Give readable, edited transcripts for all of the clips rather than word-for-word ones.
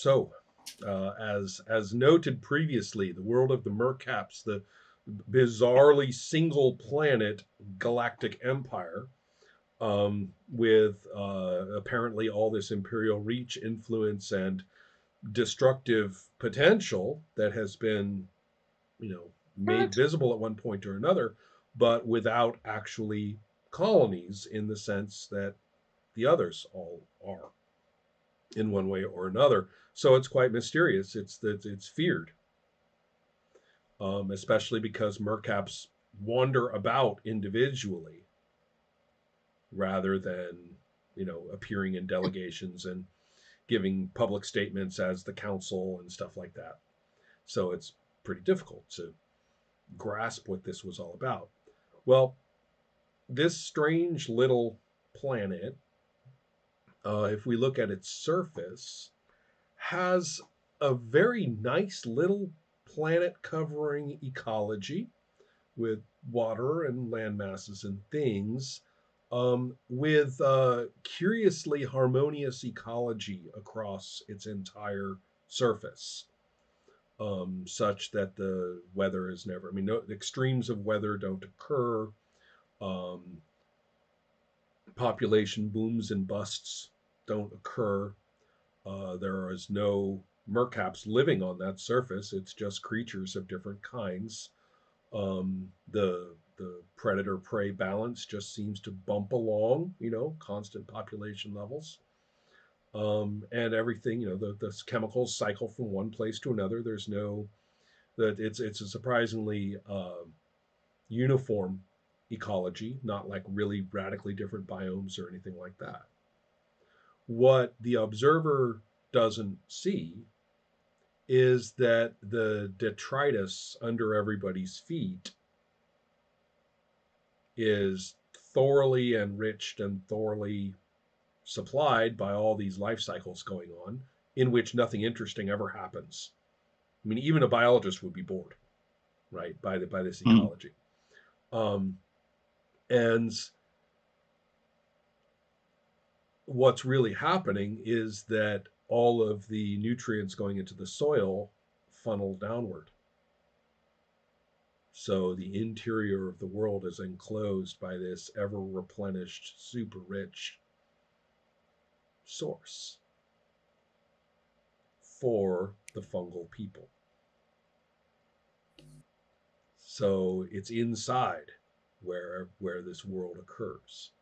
So, as noted previously, the world of the Mercaps, the bizarrely single planet galactic empire, with apparently all this imperial reach, influence, and destructive potential that has been, made What? visible at one point or another, but without actually colonies in the sense that the others all are in one way or another. So it's quite mysterious. It's feared, especially because mercaps wander about individually rather than appearing in delegations and giving public statements as the council and stuff like that. So it's pretty difficult to grasp what this was all about. Well, this strange little planet, if we look at its surface, has a very nice little planet covering ecology with water and land masses and things, with curiously harmonious ecology across its entire surface, such that the weather is never, I mean, no extremes of weather don't occur. Um, Population booms and busts don't occur. There is no mercaps living on that surface. It's just creatures of different kinds. The predator prey balance just seems to bump along, constant population levels. And everything, the chemicals cycle from one place to another. There's no that it's a surprisingly uniform ecology, not like really radically different biomes or anything like that. What the observer doesn't see is that the detritus under everybody's feet is thoroughly enriched and thoroughly supplied by all these life cycles going on in which nothing interesting ever happens. I mean, even a biologist would be bored, right, by this Mm. ecology. Um, and what's really happening is that all of the nutrients going into the soil funnel downward. So the interior of the world is enclosed by this ever replenished, super rich source for the fungal people. So it's inside where this world occurs.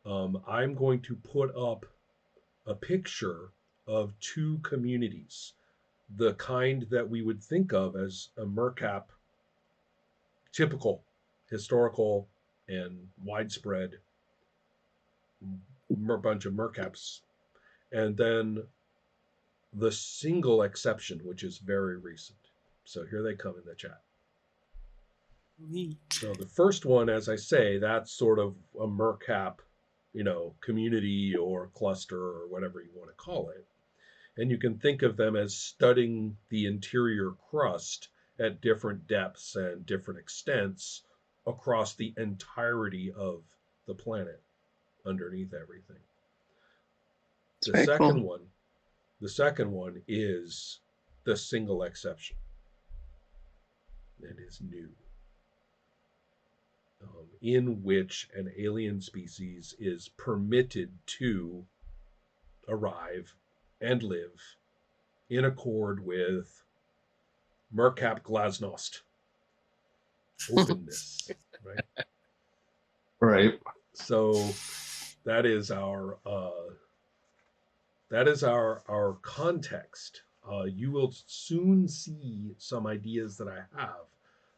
I'm going to put up a picture of two communities, the kind that we would think of as a mercap, typical, historical, and widespread bunch of mercaps, and then the single exception, which is very recent. So here they come in the chat. Neat. So the first one, as I say, that's sort of a mercap, community or cluster or whatever you want to call it. And you can think of them as studying the interior crust at different depths and different extents across the entirety of the planet underneath everything. It's The very cool. second one, the second one is the single exception. It is new, in which an alien species is permitted to arrive and live in accord with Mercap Glasnost, openness, right? Right. So that is our context. You will soon see some ideas that I have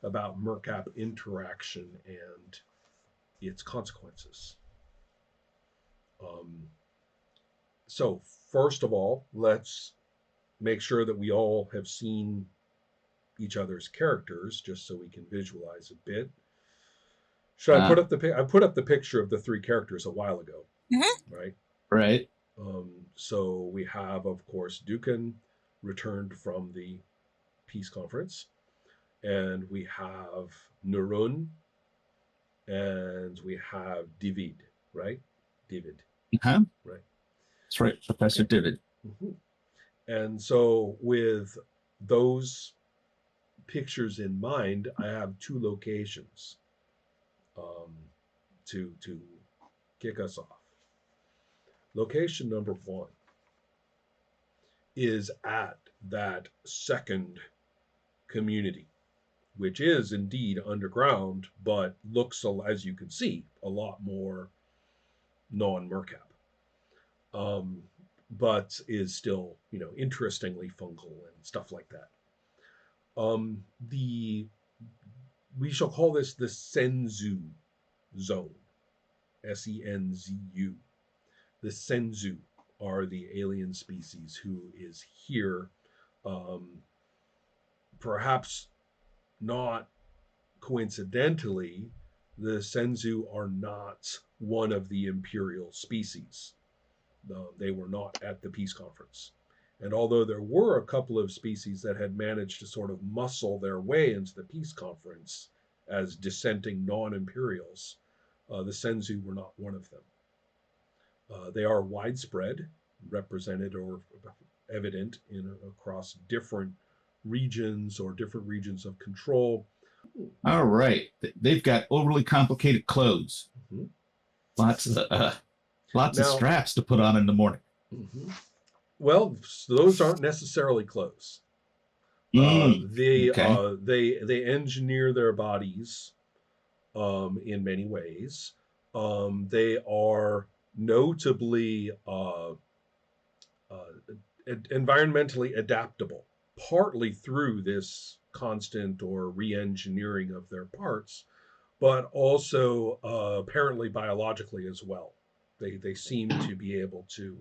about Mercap interaction and its consequences. Um, so first of all, let's make sure that we all have seen each other's characters, just so we can visualize a bit. Should I put Uh, up I put up the picture of the three characters a while ago, Mhm. right? right. So we have, of course, Dukan returned from the peace conference, and we have Nurun, and we have David, right? David, Huh? right? That's right, Professor Okay. David. Mm-hmm. And so, with those pictures in mind, I have two locations um, to kick us off. Location number one is at that second community, which is indeed underground, but looks, as you can see, a lot more non-mercap, um, but is still, interestingly fungal and stuff like that. The We shall call this the Senzu zone, Senzu. The Senzu are the alien species who is here, um, perhaps not coincidentally, the Senzu are not one of the imperial species. They were not at the peace conference. And although there were a couple of species that had managed to sort of muscle their way into the peace conference as dissenting non Imperials, the Senzu were not one of them. They are widespread, represented, or evident across different regions or different regions of control. All right. They've got overly complicated clothes. Mhm. Lots of lots of Now, straps to put on in the morning. mhm. Well, those aren't necessarily clothes. Okay. They engineer their bodies in many ways. They are notably environmentally adaptable, partly through this constant or re-engineering of their parts, but also apparently biologically as well. They seem to be able to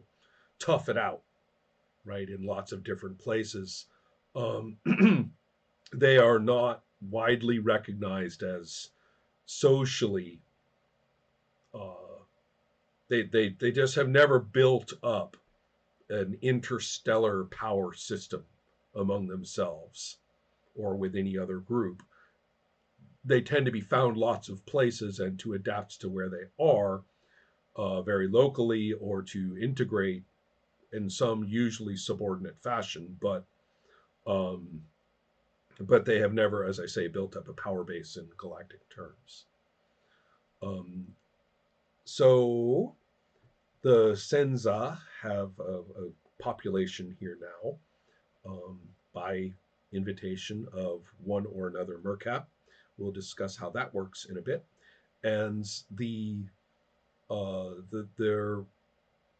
tough it out, right, in lots of different places. Um, they are not widely recognized as socially. Uh, they just have never built up an interstellar power system among themselves or with any other group. They tend to be found lots of places and to adapt to where they are very locally or to integrate in some usually subordinate fashion, um, but they have never, as I say, built up a power base in galactic terms. Um, so the Senza have a population here now, by invitation of one or another mercap. We'll discuss how that works in a bit. And their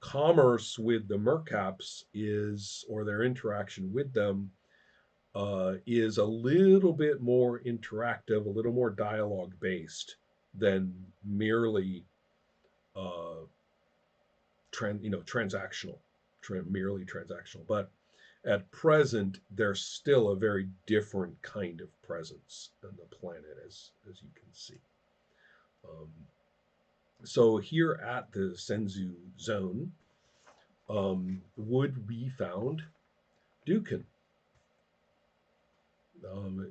commerce with the mercaps is, or their interaction with them, is a little bit more interactive, a little more dialogue based than merely uh, transactional, merely transactional. But at present, they're still a very different kind of presence on the planet, as you can see. Um, so here at the Senzu zone, would be found Dukan.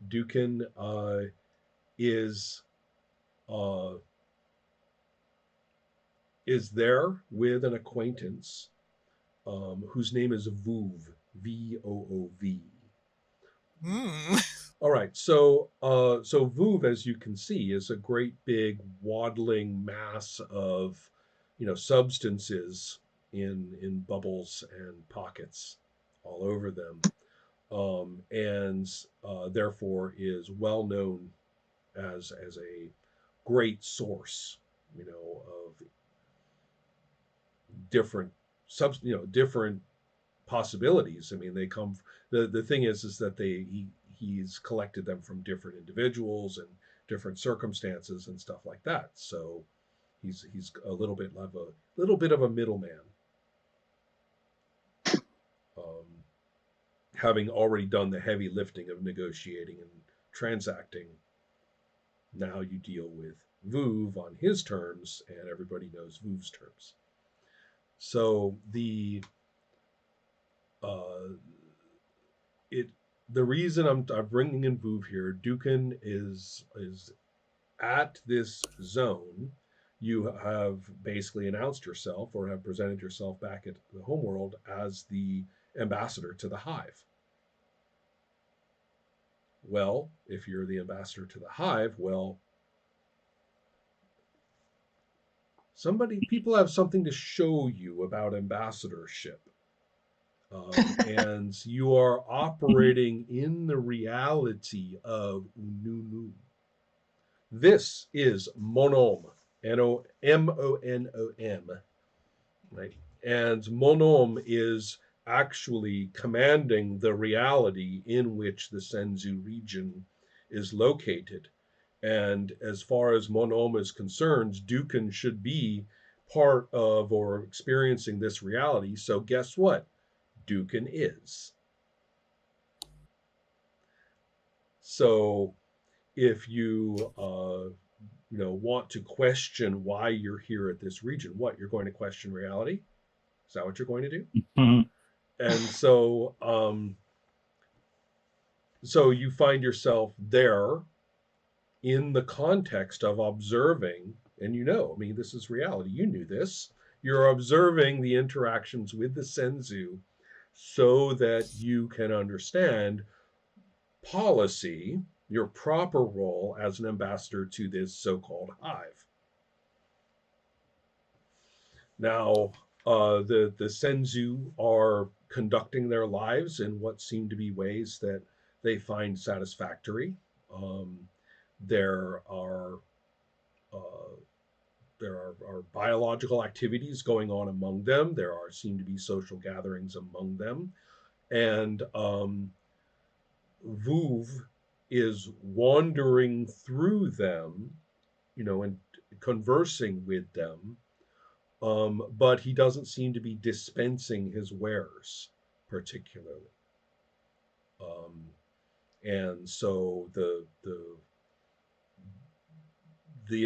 Dukan is uh, is there with an acquaintance whose name is Voov, Voov. All right, so Voov, as you can see, is a great big waddling mass of, substances in bubbles and pockets all over them, and therefore is well known as a great source, of different different possibilities. I mean, they come. The thing is that he's collected them from different individuals and different circumstances and stuff like that. So he's a little bit of a middleman, um, having already done the heavy lifting of negotiating and transacting. Now you deal with Voov on his terms, and everybody knows Voov's terms. So uh, it the reason I'm bringing in Voov here, Dukan is at this zone. You have basically announced yourself or have presented yourself back at the homeworld as the ambassador to the hive. Well, if you're the ambassador to the hive, well, people have something to show you about ambassadorship. And you are operating in the reality of Ununu. This is Monom, Monom, right? And Monom is actually commanding the reality in which the Senzu region is located. And as far as Monom is concerned, Dukan should be part of or experiencing this reality. So guess what? Dukan is. So if you want to question why you're here at this region, what you're going to question reality? Is that what you're going to do? Mhm. And so so you find yourself there in the context of observing, and I mean, this is reality. You knew this. You're observing the interactions with the Senzu so that you can understand policy, your proper role as an ambassador to this so-called hive. Now, the Senzu are conducting their lives in what seem to be ways that they find satisfactory. There are biological activities going on among them. Seem to be social gatherings among them, and Vuv is wandering through them, and conversing with them, but he doesn't seem to be dispensing his wares particularly. And so the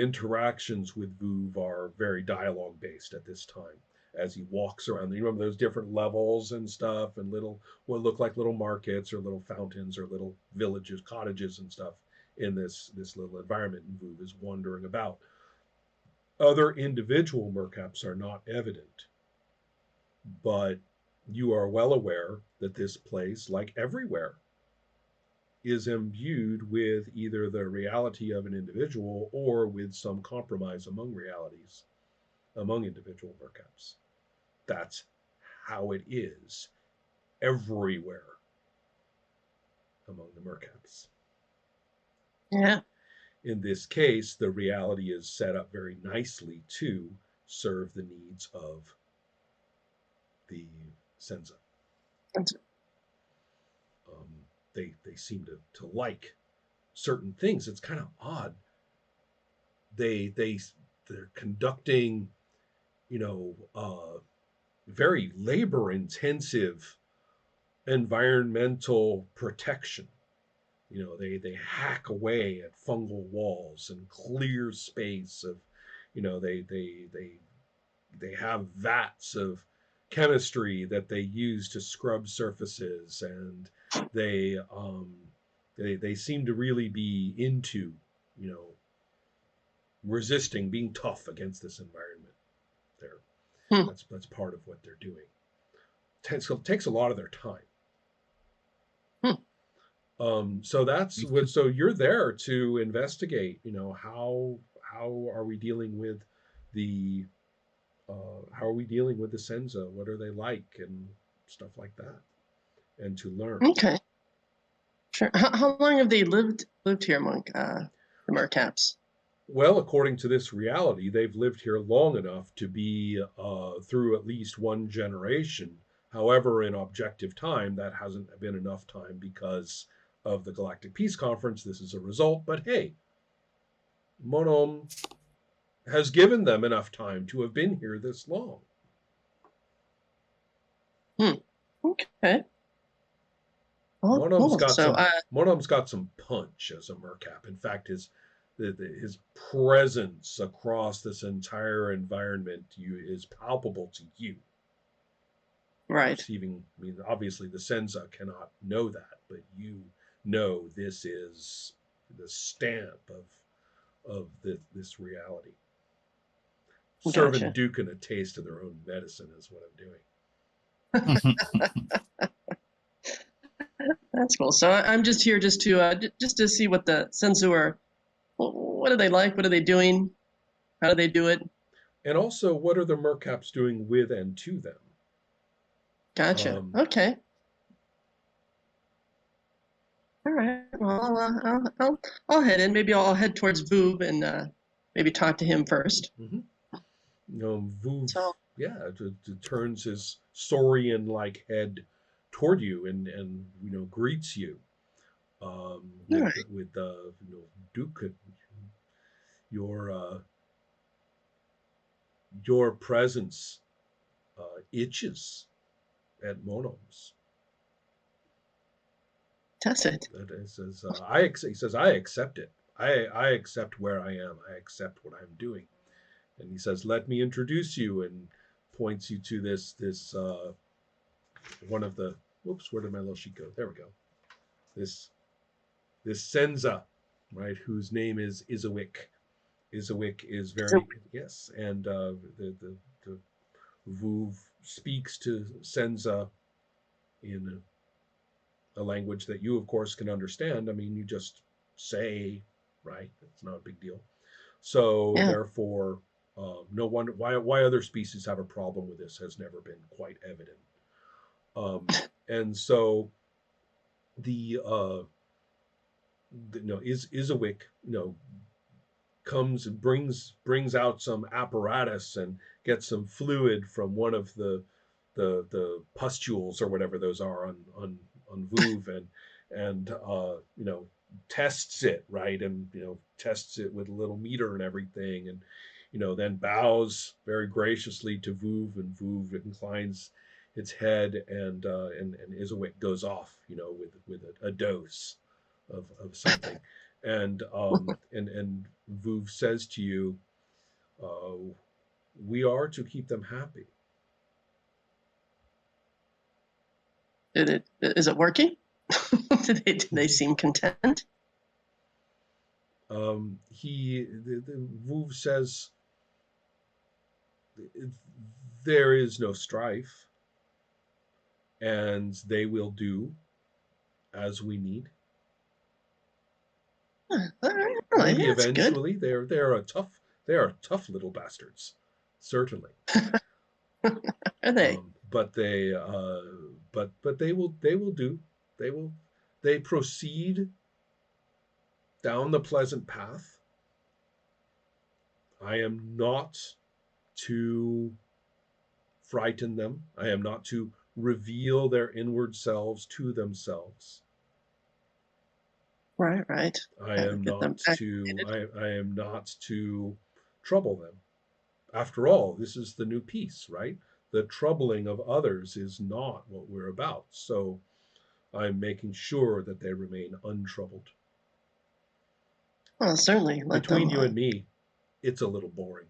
interactions with Vuv are very dialogue based at this time as he walks around. You remember those different levels and stuff, and what look like little markets or little fountains or little villages, cottages and stuff in this little environment. And Vuv is wandering about. Other individual mercaps are not evident, but you are well aware that this place, like everywhere, is imbued with either the reality of an individual or with some compromise among realities among individual mercaps. That's how it is everywhere among the mercaps. Yeah. In this case, the reality is set up very nicely to serve the needs of the Senza. They seem to like certain things. It's kind of odd. They're conducting, very labor intensive environmental protection. They hack away at fungal walls and clear space of, they have vats of chemistry that they use to scrub surfaces, and they seem to really be into, resisting, being tough against this environment. That's part of what they're doing. Takes a lot of their time. So that's what. So you're there to investigate. How are we dealing with the Senza? What are they like, and stuff like that, and to learn. Okay. Sure. How long have they lived here among the mercaps? Well, according to this reality, they've lived here long enough to be through at least one generation. However, in objective time, that hasn't been enough time because of the Galactic Peace Conference. This is a result, but hey, Monom has given them enough time to have been here this long. Okay. Monom's got some punch as a mercap. In fact, his presence across this entire environment is palpable to you. Right. Obviously the Senza cannot know that, but you know this is the stamp of this reality. Gotcha. Serving Dukan a taste of their own medicine is what I'm doing. That's cool. So I'm just here just to see what the Sensu are. What do they like? What are they doing? How do they do it? And also, what are the Mercaps doing with and to them? Gotcha. Okay. All right. Well, I'll head in. Maybe I'll head towards Voob and maybe talk to him first. Vuv, So turns his saurian-like head toward you and greets you. Right. With Duke, your presence itches at Monom's. That's it. It says, he says, I accept it. I accept where I am. I accept what I'm doing. And he says, let me introduce you, and points you to this one of the, whoops, where did my little sheet go? There we go. This Senza, right, whose name is Izawik. Izawik is very, yes, and the Vuv speaks to Senza in a language that you, of course, can understand. I mean, you just say, right? It's not a big deal. So therefore, no wonder why other species have a problem with this has never been quite evident. And so Izawik, comes and brings out some apparatus and gets some fluid from one of the pustules or whatever those are on Vuv and tests it, right, and tests it with a little meter and everything, and then bows very graciously to Vuv, and Vuv inclines its head, and Izawik goes off with a dose of something. And Vuv says to you, we are to keep them happy. Is it working? do they seem content? Vuv says, there is no strife, and they will do as we need. Maybe eventually they are tough little bastards, certainly. Are they? But they will do. They proceed down the pleasant path. I am not to frighten them. I am not to reveal their inward selves to themselves. Right. I am not to trouble them. After all, this is the new peace, right? The troubling of others is not what we're about. So I'm making sure that they remain untroubled. Well, certainly. Between you and me, it's a little boring.